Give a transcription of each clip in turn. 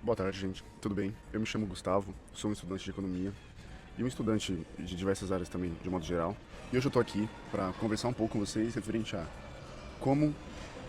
Boa tarde, gente. Tudo bem? Eu me chamo Gustavo, sou um estudante de economia e um estudante de diversas áreas também, de modo geral. E hoje eu estou aqui para conversar um pouco com vocês referente a como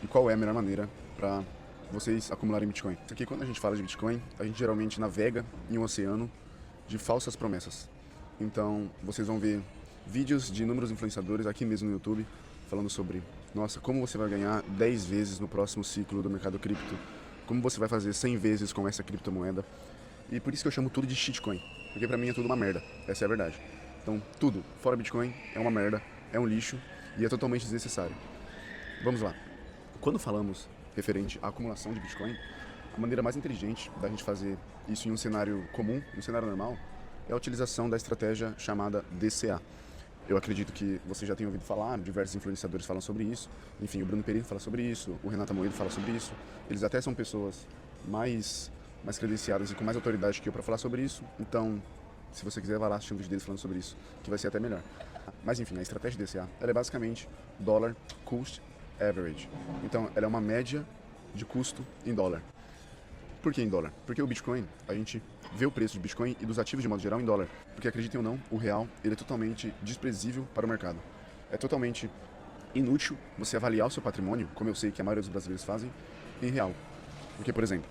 e qual é a melhor maneira para vocês acumularem Bitcoin. Aqui, quando a gente fala de Bitcoin, a gente geralmente navega em um oceano de falsas promessas. Então, vocês vão ver vídeos de inúmeros influenciadores aqui mesmo no YouTube falando sobre, nossa, como você vai ganhar 10 vezes no próximo ciclo do mercado cripto, como você vai fazer 100 vezes com essa criptomoeda. E por isso que eu chamo tudo de shitcoin, porque pra mim é tudo uma merda, essa é a verdade. Então, tudo fora Bitcoin é uma merda, é um lixo e é totalmente desnecessário. Vamos lá. Quando falamos referente à acumulação de Bitcoin, a maneira mais inteligente da gente fazer isso em um cenário comum, em um cenário normal, é a utilização da estratégia chamada DCA. Eu acredito que você já tenha ouvido falar, diversos influenciadores falam sobre isso. Enfim, o Bruno Pereira fala sobre isso, o Renato Amoedo fala sobre isso. Eles até são pessoas mais credenciadas e com mais autoridade que eu para falar sobre isso. Então, se você quiser, vai lá assistir um vídeo deles falando sobre isso, que vai ser até melhor. Mas enfim, a estratégia DCA, ela é basicamente Dollar Cost Average. Então, ela é uma média de custo em dólar. Por que em dólar? Porque o Bitcoin, a gente vê o preço do Bitcoin e dos ativos de modo geral em dólar. Porque acreditem ou não, o real ele é totalmente desprezível para o mercado. É totalmente inútil você avaliar o seu patrimônio, como eu sei que a maioria dos brasileiros fazem, em real. Porque, por exemplo,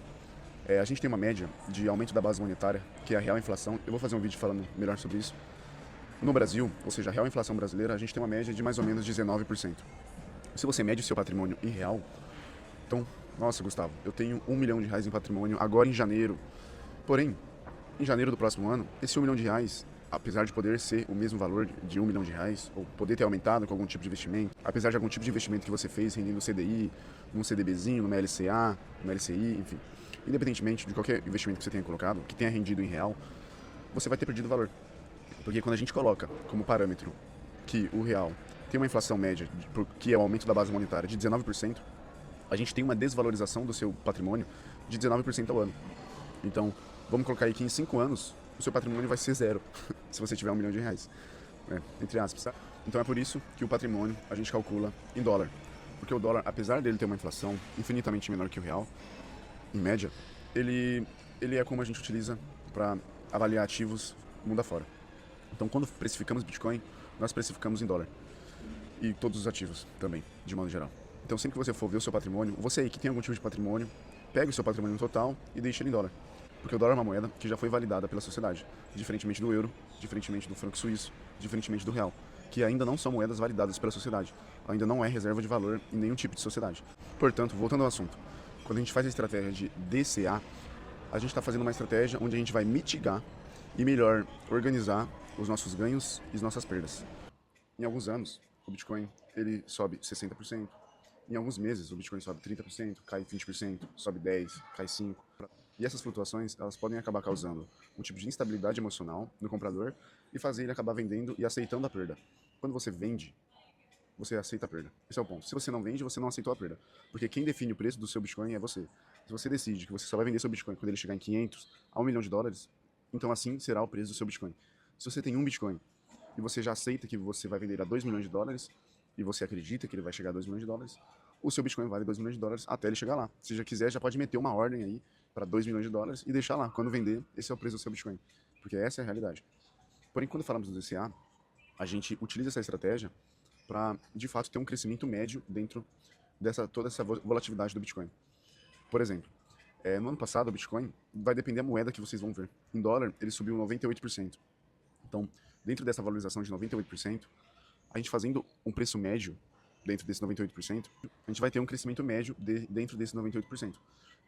a gente tem uma média de aumento da base monetária, que é a real inflação. Eu vou fazer um vídeo falando melhor sobre isso. No Brasil, ou seja, a real inflação brasileira, a gente tem uma média de mais ou menos 19%. Se você mede o seu patrimônio em real, então, nossa, Gustavo, eu tenho R$ 1 milhão em patrimônio agora em janeiro. Porém, em janeiro do próximo ano, esse R$ 1 milhão, apesar de poder ser o mesmo valor de R$ 1 milhão, ou poder ter aumentado com algum tipo de investimento, apesar de algum tipo de investimento que você fez rendendo no CDI, num CDBzinho, numa LCA, numa LCI, enfim, independentemente de qualquer investimento que você tenha colocado, que tenha rendido em real, você vai ter perdido valor. Porque quando a gente coloca como parâmetro que o real tem uma inflação média, que é o aumento da base monetária, de 19%, a gente tem uma desvalorização do seu patrimônio de 19% ao ano. Então, vamos colocar aí que em 5 anos o seu patrimônio vai ser zero, se você tiver R$ 1 milhão, né? Entre aspas. Então é por isso que o patrimônio a gente calcula em dólar. Porque o dólar, apesar dele ter uma inflação infinitamente menor que o real, em média, ele é como a gente utiliza para avaliar ativos mundo afora. Então, quando precificamos Bitcoin, nós precificamos em dólar. E todos os ativos também, de modo geral. Então, sempre que você for ver o seu patrimônio, você aí que tem algum tipo de patrimônio, pegue o seu patrimônio total e deixe ele em dólar. Porque o dólar é uma moeda que já foi validada pela sociedade, diferentemente do euro, diferentemente do franco suíço, diferentemente do real, que ainda não são moedas validadas pela sociedade. Ainda não é reserva de valor em nenhum tipo de sociedade. Portanto, voltando ao assunto, quando a gente faz a estratégia de DCA, a gente está fazendo uma estratégia onde a gente vai mitigar e melhor organizar os nossos ganhos e as nossas perdas. Em alguns anos, o Bitcoin ele sobe 60%. Em alguns meses, o Bitcoin sobe 30%, cai 20%, sobe 10%, cai 5%. E essas flutuações, elas podem acabar causando um tipo de instabilidade emocional no comprador e fazer ele acabar vendendo e aceitando a perda. Quando você vende, você aceita a perda. Esse é o ponto. Se você não vende, você não aceitou a perda. Porque quem define o preço do seu Bitcoin é você. Se você decide que você só vai vender seu Bitcoin quando ele chegar em 500 a US$ 1 milhão, então assim será o preço do seu Bitcoin. Se você tem um Bitcoin e você já aceita que você vai vender a US$ 2 milhões e você acredita que ele vai chegar a US$ 2 milhões, o seu Bitcoin vale US$ 2 milhões até ele chegar lá. Se já quiser, já pode meter uma ordem aí para US$ 2 milhões e deixar lá. Quando vender, esse é o preço do seu Bitcoin. Porque essa é a realidade. Porém, quando falamos do DCA, a gente utiliza essa estratégia para, de fato, ter um crescimento médio dentro dessa toda essa volatilidade do Bitcoin. Por exemplo, no ano passado o Bitcoin vai depender da moeda que vocês vão ver. Em dólar, ele subiu 98%. Então, dentro dessa valorização de 98%, a gente fazendo um preço médio dentro desse 98%, a gente vai ter um crescimento médio dentro desse 98%.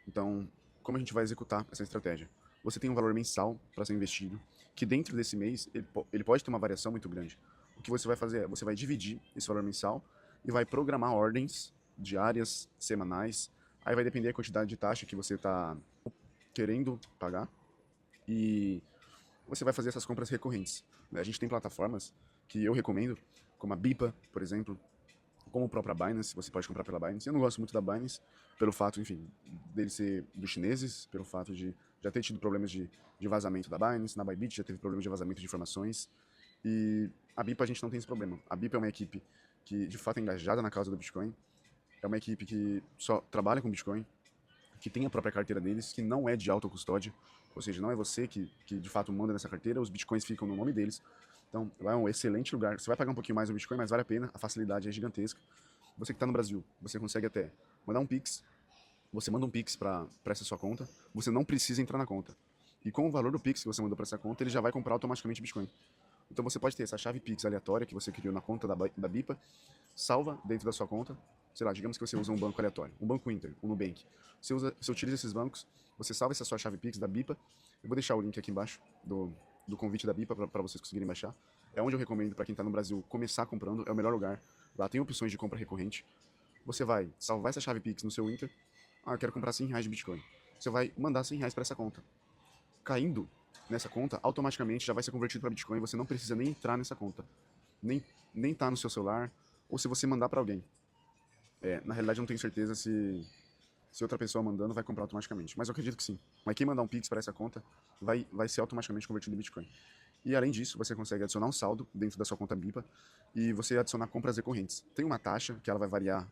Então, como a gente vai executar essa estratégia? Você tem um valor mensal para ser investido, que dentro desse mês ele pode ter uma variação muito grande. O que você vai fazer é, você vai dividir esse valor mensal e vai programar ordens diárias, semanais. Aí vai depender da quantidade de taxa que você está querendo pagar e você vai fazer essas compras recorrentes. A gente tem plataformas que eu recomendo, como a Bipa, por exemplo, como a própria Binance, você pode comprar pela Binance. Eu não gosto muito da Binance, pelo fato, enfim, dele ser dos chineses, pelo fato de já ter tido problemas de vazamento da Binance, na Bybit já teve problemas de vazamento de informações, e a Bipa a gente não tem esse problema. A Bipa é uma equipe que, de fato, é engajada na causa do Bitcoin, é uma equipe que só trabalha com Bitcoin, que tem a própria carteira deles, que não é de autocustódia, ou seja, não é você que de fato manda nessa carteira, os bitcoins ficam no nome deles. Então, é um excelente lugar. Você vai pagar um pouquinho mais no Bitcoin, mas vale a pena, a facilidade é gigantesca. Você que está no Brasil, você consegue até mandar um Pix, você manda um Pix para essa sua conta, você não precisa entrar na conta. E com o valor do Pix que você mandou para essa conta, ele já vai comprar automaticamente Bitcoin. Então você pode ter essa chave Pix aleatória que você criou na conta da BIPA, salva dentro da sua conta. Sei lá, digamos que você usa um banco aleatório, um Banco Inter, um Nubank. Você utiliza esses bancos, você salva essa sua chave Pix da BIPA. Eu vou deixar o link aqui embaixo do convite da BIPA para vocês conseguirem baixar. É onde eu recomendo para quem está no Brasil começar comprando, é o melhor lugar. Lá tem opções de compra recorrente. Você vai salvar essa chave Pix no seu Inter. Ah, eu quero comprar R$100 de Bitcoin. Você vai mandar R$100 para essa conta. Caindo nessa conta, automaticamente já vai ser convertido para Bitcoin. Você não precisa nem entrar nessa conta. Nem tá no seu celular. Ou se você mandar para alguém. Na realidade, eu não tenho certeza se outra pessoa mandando vai comprar automaticamente. Mas eu acredito que sim. Mas quem mandar um Pix para essa conta vai ser automaticamente convertido em Bitcoin. E além disso, você consegue adicionar um saldo dentro da sua conta BIPA e você adicionar compras recorrentes. Tem uma taxa que ela vai variar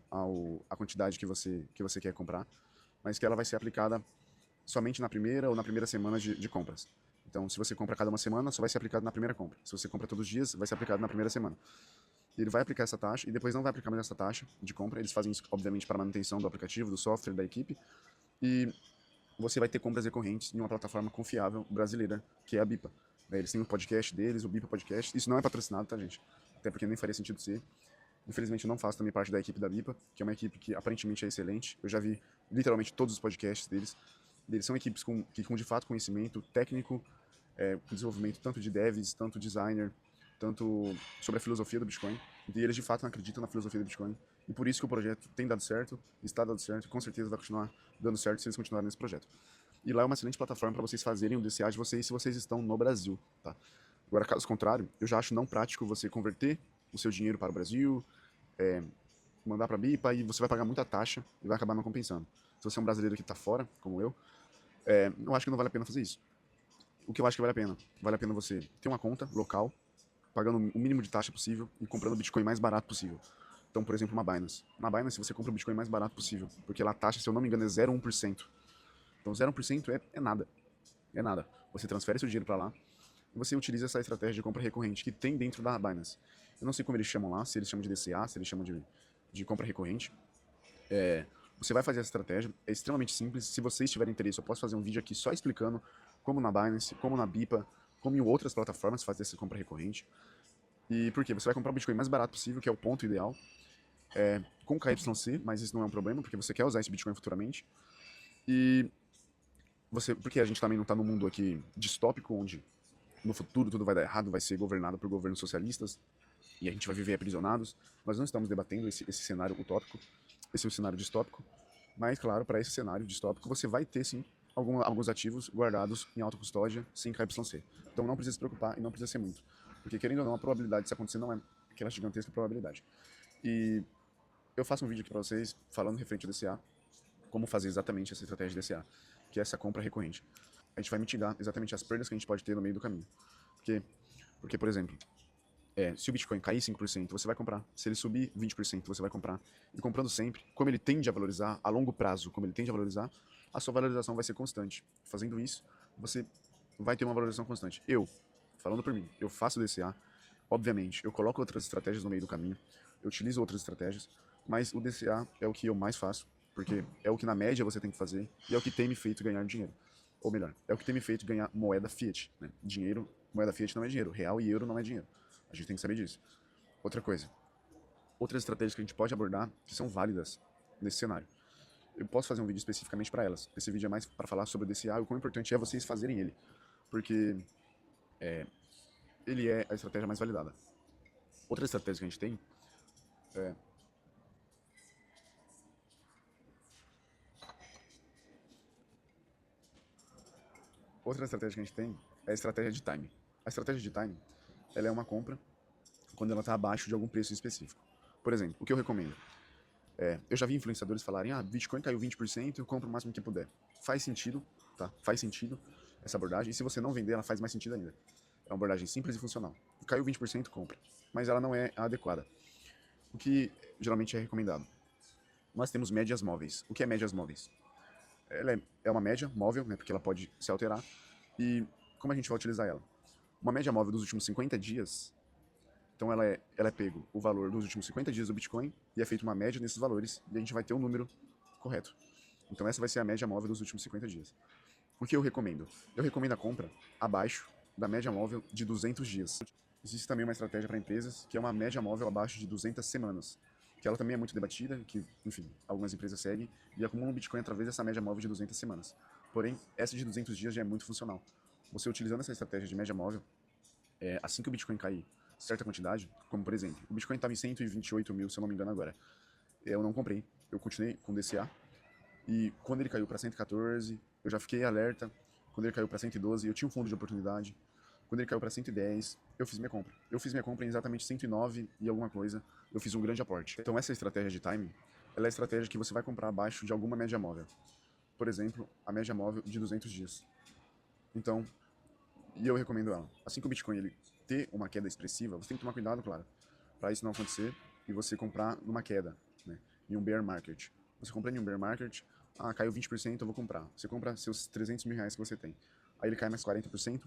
a quantidade que você quer comprar, mas que ela vai ser aplicada somente na primeira ou na primeira semana de compras. Então, se você compra cada uma semana, só vai ser aplicado na primeira compra. Se você compra todos os dias, vai ser aplicado na primeira semana. Ele vai aplicar essa taxa e depois não vai aplicar mais essa taxa de compra. Eles fazem isso, obviamente, para a manutenção do aplicativo, do software, da equipe. E você vai ter compras recorrentes em uma plataforma confiável brasileira, que é a BIPA. Eles têm o podcast deles, o BIPA Podcast. Isso não é patrocinado, tá, gente? Até porque nem faria sentido ser. Infelizmente, eu não faço também parte da equipe da BIPA, que é uma equipe que aparentemente é excelente. Eu já vi literalmente todos os podcasts deles. Eles são equipes que com de fato conhecimento técnico, com desenvolvimento tanto de devs, tanto designer, tanto sobre a filosofia do Bitcoin. E eles de fato acreditam na filosofia do Bitcoin. E por isso que o projeto tem dado certo, está dando certo e com certeza vai continuar dando certo se eles continuarem nesse projeto. E lá é uma excelente plataforma para vocês fazerem o DCA de vocês se vocês estão no Brasil, tá? Agora, caso contrário, eu já acho não prático você converter o seu dinheiro para o Brasil, mandar para a BIPA e você vai pagar muita taxa e vai acabar não compensando. Se você é um brasileiro que está fora, como eu acho que não vale a pena fazer isso. O que eu acho que vale a pena você ter uma conta local, pagando o mínimo de taxa possível e comprando o Bitcoin mais barato possível. Então, por exemplo, uma Binance. Na Binance você compra o Bitcoin mais barato possível, porque lá a taxa, se eu não me engano, é 0,1%. Então 0,1% é nada. É nada. Você transfere seu dinheiro para lá e você utiliza essa estratégia de compra recorrente que tem dentro da Binance. Eu não sei como eles chamam lá, se eles chamam de DCA, se eles chamam de compra recorrente. Você vai fazer essa estratégia, é extremamente simples. Se vocês tiverem interesse, eu posso fazer um vídeo aqui só explicando como na Binance, como na BIPA, como em outras plataformas fazer essa compra recorrente. E por quê? Você vai comprar o Bitcoin mais barato possível, que é o ponto ideal, com KYC, mas isso não é um problema, porque você quer usar esse Bitcoin futuramente. E porque a gente também não está num mundo aqui distópico, onde no futuro tudo vai dar errado, vai ser governado por governos socialistas e a gente vai viver aprisionados. Nós não estamos debatendo esse cenário utópico, esse é o cenário distópico, mas claro, para esse cenário distópico você vai ter sim alguns ativos guardados em alta custódia sem KYC. Então não precisa se preocupar e não precisa ser muito, porque querendo ou não, a probabilidade disso acontecer não é aquela gigantesca probabilidade. E eu faço um vídeo aqui para vocês falando referente ao DCA, como fazer exatamente essa estratégia de DCA, que é essa compra recorrente. A gente vai mitigar exatamente as perdas que a gente pode ter no meio do caminho. Porque por exemplo, se o Bitcoin cair 5%, você vai comprar. Se ele subir 20%, você vai comprar. E comprando sempre, como ele tende a valorizar, a longo prazo, como ele tende a valorizar, a sua valorização vai ser constante. Fazendo isso, você vai ter uma valorização constante. Falando por mim, eu faço DCA, obviamente, eu coloco outras estratégias no meio do caminho, eu utilizo outras estratégias, mas o DCA é o que eu mais faço, porque é o que na média você tem que fazer e é o que tem me feito ganhar dinheiro. Ou melhor, é o que tem me feito ganhar moeda fiat, né? Moeda fiat não é dinheiro, real e euro não é dinheiro. A gente tem que saber disso. Outra coisa, outras estratégias que a gente pode abordar que são válidas nesse cenário. Eu posso fazer um vídeo especificamente para elas. Esse vídeo é mais para falar sobre o DCA e o quão importante é vocês fazerem ele, porque ele é a estratégia mais validada. Outra estratégia que a gente tem é Outra estratégia que a gente tem é a estratégia de time. A estratégia de time, ela é uma compra quando ela está abaixo de algum preço específico. Por exemplo, o que eu recomendo? Eu já vi influenciadores falarem, Bitcoin caiu 20%, eu compro o máximo que puder. Faz sentido, tá? Faz sentido essa abordagem. E se você não vender, ela faz mais sentido ainda. É uma abordagem simples e funcional. Caiu 20%, compra. Mas ela não é a adequada. O que geralmente é recomendado? Nós temos médias móveis. O que é médias móveis? ela é uma média móvel, né, porque ela pode se alterar. E como a gente vai utilizar ela? Uma média móvel dos últimos 50 dias, então ela é pego o valor dos últimos 50 dias do Bitcoin e é feita uma média nesses valores e a gente vai ter um número correto. Então essa vai ser a média móvel dos últimos 50 dias. O que eu recomendo? Eu recomendo a compra abaixo da média móvel de 200 dias. Existe também uma estratégia para empresas que é uma média móvel abaixo de 200 semanas, que ela também é muito debatida, que, enfim, algumas empresas seguem e acumulam Bitcoin através dessa média móvel de 200 semanas. Porém, essa de 200 dias já é muito funcional. Você utilizando essa estratégia de média móvel, assim que o Bitcoin cair certa quantidade, como por exemplo, o Bitcoin estava em 128 mil, se eu não me engano agora. Eu não comprei, eu continuei com DCA, e quando ele caiu para 114, eu já fiquei alerta. Quando ele caiu para 112, eu tinha um fundo de oportunidade. Quando ele caiu para 110, eu fiz minha compra. Eu fiz minha compra em exatamente 109 e alguma coisa. Eu fiz um grande aporte. Então essa estratégia de timing, ela é a estratégia que você vai comprar abaixo de alguma média móvel. Por exemplo, a média móvel de 200 dias. Então, e eu recomendo ela. Assim que o Bitcoin ele ter uma queda expressiva, você tem que tomar cuidado, claro, para isso não acontecer e você comprar numa queda, né? Em um bear market. Você compra em um bear market, caiu 20%, eu vou comprar. Você compra seus 300 mil reais que você tem. Aí ele cai mais 40%,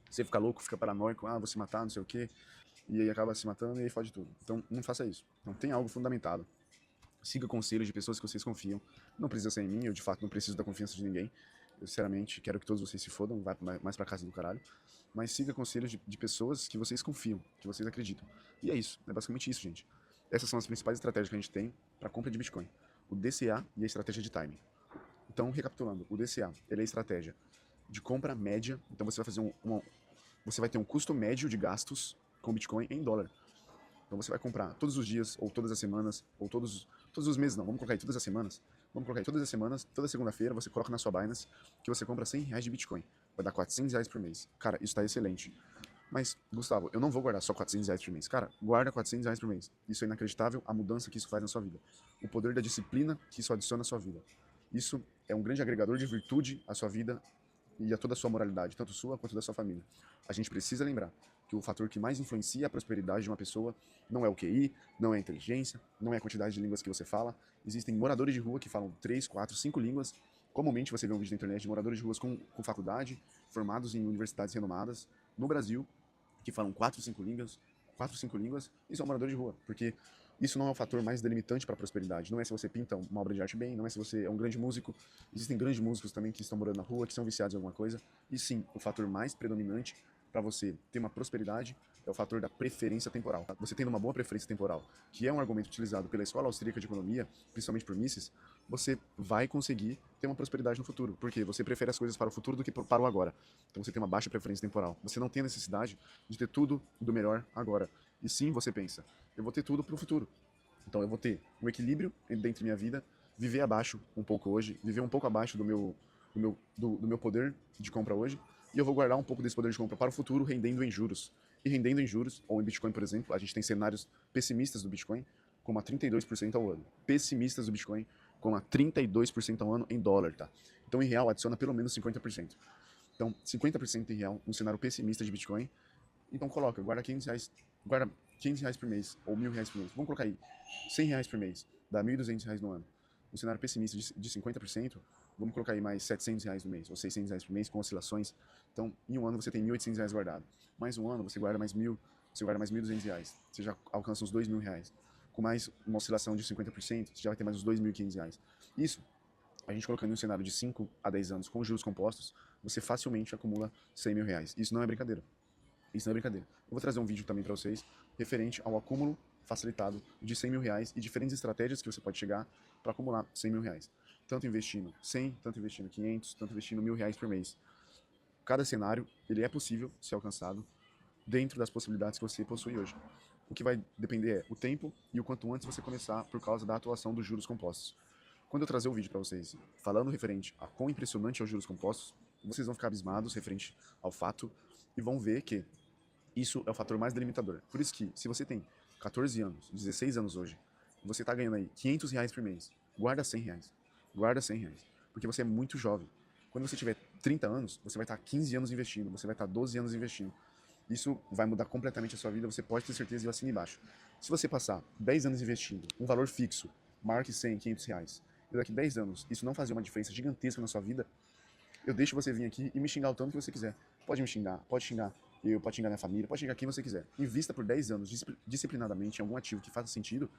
você fica louco, fica paranoico, vou se matar, não sei o quê, e aí acaba se matando e aí fode tudo. Então não faça isso. Então tem algo fundamentado. Siga conselhos de pessoas que vocês confiam. Não precisa ser em mim, eu de fato não preciso da confiança de ninguém. Eu sinceramente quero que todos vocês se fodam, vai mais pra casa do caralho. Mas siga conselhos de pessoas que vocês confiam, que vocês acreditam. E é isso, é basicamente isso, gente. Essas são as principais estratégias que a gente tem para compra de Bitcoin. O DCA e a estratégia de timing. Então, recapitulando, o DCA ele é a estratégia de compra média. Então você vai fazer você vai ter um custo médio de gastos com Bitcoin em dólar. Então você vai comprar todos os dias, ou todas as semanas, ou todos os meses não, vamos colocar aí todas as semanas. Vamos colocar aí todas as semanas, toda segunda-feira você coloca na sua Binance que você compra 100 reais de Bitcoin. Vai dar 400 reais por mês. Cara, isso tá excelente. Mas, Gustavo, eu não vou guardar só 400 reais por mês. Cara, guarda 400 reais por mês. Isso é inacreditável, a mudança que isso faz na sua vida. O poder da disciplina que isso adiciona à sua vida. Isso é um grande agregador de virtude à sua vida e a toda a sua moralidade, tanto sua quanto da sua família. A gente precisa lembrar que o fator que mais influencia a prosperidade de uma pessoa não é o QI, não é a inteligência, não é a quantidade de línguas que você fala. Existem moradores de rua que falam 3, 4, 5 línguas. Comumente você vê um vídeo na internet de moradores de ruas com faculdade, formados em universidades renomadas, no Brasil, que falam 4, 5 línguas, e são moradores de rua, porque isso não é o fator mais delimitante para a prosperidade. Não é se você pinta uma obra de arte bem, não é se você é um grande músico. Existem grandes músicos também que estão morando na rua, que são viciados em alguma coisa. E sim, o fator mais predominante para você ter uma prosperidade é o fator da preferência temporal. Você tendo uma boa preferência temporal, que é um argumento utilizado pela Escola Austríaca de Economia, principalmente por Mises, você vai conseguir ter uma prosperidade no futuro. Porque você prefere as coisas para o futuro do que para o agora. Então você tem uma baixa preferência temporal. Você não tem a necessidade de ter tudo do melhor agora. E sim, você pensa, eu vou ter tudo para o futuro. Então eu vou ter um equilíbrio dentro da minha vida, viver abaixo um pouco hoje, viver um pouco abaixo do meu poder de compra hoje, e eu vou guardar um pouco desse poder de compra para o futuro, rendendo em juros. E rendendo em juros, ou em Bitcoin, por exemplo, a gente tem cenários pessimistas do Bitcoin, com a 32% ao ano. Pessimistas do Bitcoin, com a 32% ao ano em dólar, tá? Então, em real, adiciona pelo menos 50%. Então, 50% em real, um cenário pessimista de Bitcoin. Então, guarda 500 reais, guarda 500 reais por mês, ou 1.000 reais por mês. Vamos colocar aí, 100 reais por mês, dá 1.200 reais no ano. Um cenário pessimista de 50%, vamos colocar aí mais 700 reais no mês, ou 600 reais por mês, com oscilações. Então, em um ano você tem 1.800 reais guardado. Mais um ano você guarda mais 1.000, você guarda mais 1.200 reais. Você já alcança uns 2.000 reais. Com mais uma oscilação de 50%, você já vai ter mais uns 2.500 reais. Isso, a gente colocando em um cenário de 5 a 10 anos com juros compostos, você facilmente acumula 100 mil reais. Isso não é brincadeira. Isso não é brincadeira. Eu vou trazer um vídeo também para vocês referente ao acúmulo facilitado de 100 mil reais e diferentes estratégias que você pode chegar para acumular 100 mil reais. Tanto investindo 100, tanto investindo 500, tanto investindo 1.000 reais por mês. Cada cenário, ele é possível ser alcançado dentro das possibilidades que você possui hoje. O que vai depender é o tempo e o quanto antes você começar por causa da atuação dos juros compostos. Quando eu trazer o vídeo para vocês falando referente a quão impressionante é os juros compostos, vocês vão ficar abismados referente ao fato e vão ver que isso é o fator mais delimitador. Por isso que, se você tem 14 anos, 16 anos hoje, você está ganhando aí 500 reais por mês, guarda 100 reais. Guarda 100 reais. Porque você é muito jovem. Quando você tiver 30 anos, você vai estar 15 anos investindo, você vai estar 12 anos investindo. Isso vai mudar completamente a sua vida, você pode ter certeza, e eu assino embaixo. Se você passar 10 anos investindo, um valor fixo, maior que 100, 500 reais, e daqui 10 anos isso não fazer uma diferença gigantesca na sua vida, eu deixo você vir aqui e me xingar o tanto que você quiser. Pode me xingar, pode xingar eu, pode xingar minha família, pode xingar quem você quiser. Invista por 10 anos disciplinadamente em algum ativo que faça sentido.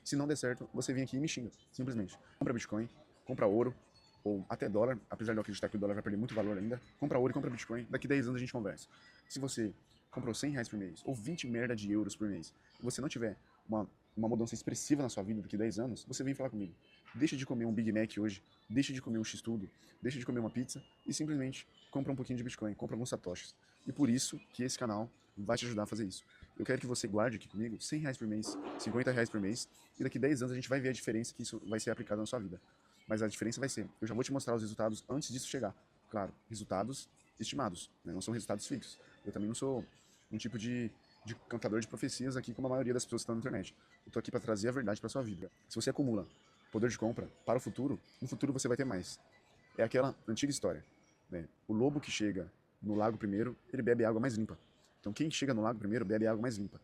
Se não der certo, você vem aqui e me xinga, simplesmente. Compra Bitcoin, compra ouro, ou até dólar, apesar de eu acreditar que o dólar vai perder muito valor ainda. Compra ouro e compra Bitcoin, daqui 10 anos a gente conversa. Se você comprou 100 reais por mês, ou 20 merda de euros por mês, e você não tiver uma mudança expressiva na sua vida daqui 10 anos, você vem falar comigo. Deixa de comer um Big Mac hoje, deixa de comer um X-Tudo, deixa de comer uma pizza e simplesmente compra um pouquinho de Bitcoin, compra alguns satoshis. E por isso que esse canal vai te ajudar a fazer isso. Eu quero que você guarde aqui comigo 100 reais por mês, 50 reais por mês, e daqui 10 anos a gente vai ver a diferença que isso vai ser aplicado na sua vida. Mas a diferença vai ser, eu já vou te mostrar os resultados antes disso chegar. Claro, resultados estimados, né? Não são resultados fixos. Eu também não sou um tipo de cantador de profecias aqui como a maioria das pessoas que estão na internet. Eu tô aqui para trazer a verdade para sua vida. Se você acumula poder de compra para o futuro, no futuro você vai ter mais. É aquela antiga história, né? O lobo que chega no lago primeiro, ele bebe água mais limpa. Então quem chega no lago primeiro bebe água mais limpa.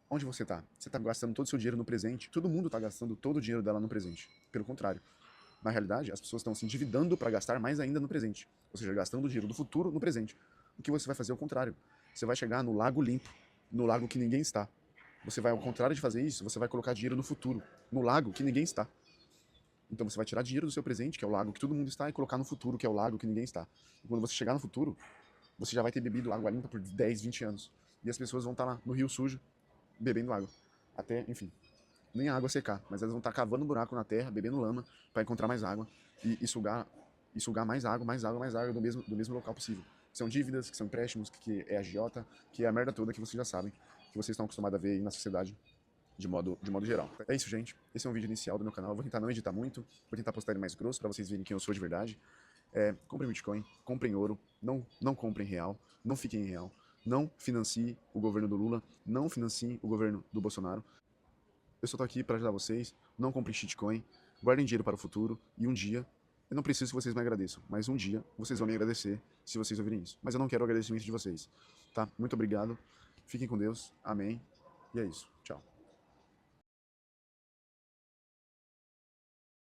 Onde você está? Você está gastando todo o seu dinheiro no presente. Todo mundo está gastando todo o dinheiro dela no presente. Pelo contrário. Na realidade, as pessoas estão se endividando para gastar mais ainda no presente. Ou seja, gastando o dinheiro do futuro no presente. O que você vai fazer é o contrário. Você vai chegar no lago limpo, no lago que ninguém está. Você vai, ao contrário de fazer isso, você vai colocar dinheiro no futuro, no lago que ninguém está. Então você vai tirar dinheiro do seu presente, que é o lago que todo mundo está, e colocar no futuro, que é o lago que ninguém está. E quando você chegar no futuro, você já vai ter bebido água limpa por 10, 20 anos. E as pessoas vão estar lá no rio sujo, bebendo água. Até, enfim, nem a água secar, mas elas vão estar cavando um buraco na terra, bebendo lama, para encontrar mais água e sugar mais água, mais água, mais água do mesmo local possível. Que são dívidas, que são empréstimos, que é agiota, que é a merda toda que vocês já sabem, que vocês estão acostumados a ver aí na sociedade de modo geral. É isso, gente. Esse é um vídeo inicial do meu canal. Eu vou tentar não editar muito, vou tentar postar ele mais grosso para vocês verem quem eu sou de verdade. Comprem Bitcoin, comprem ouro, não comprem real, não fiquem em real, não financie o governo do Lula, não financie o governo do Bolsonaro. Eu só tô aqui para ajudar vocês, não comprem shitcoin, guardem dinheiro para o futuro e um dia, eu não preciso que vocês me agradeçam, mas um dia vocês vão me agradecer se vocês ouvirem isso. Mas eu não quero o agradecimento de vocês, tá? Muito obrigado, fiquem com Deus, amém, e é isso, tchau.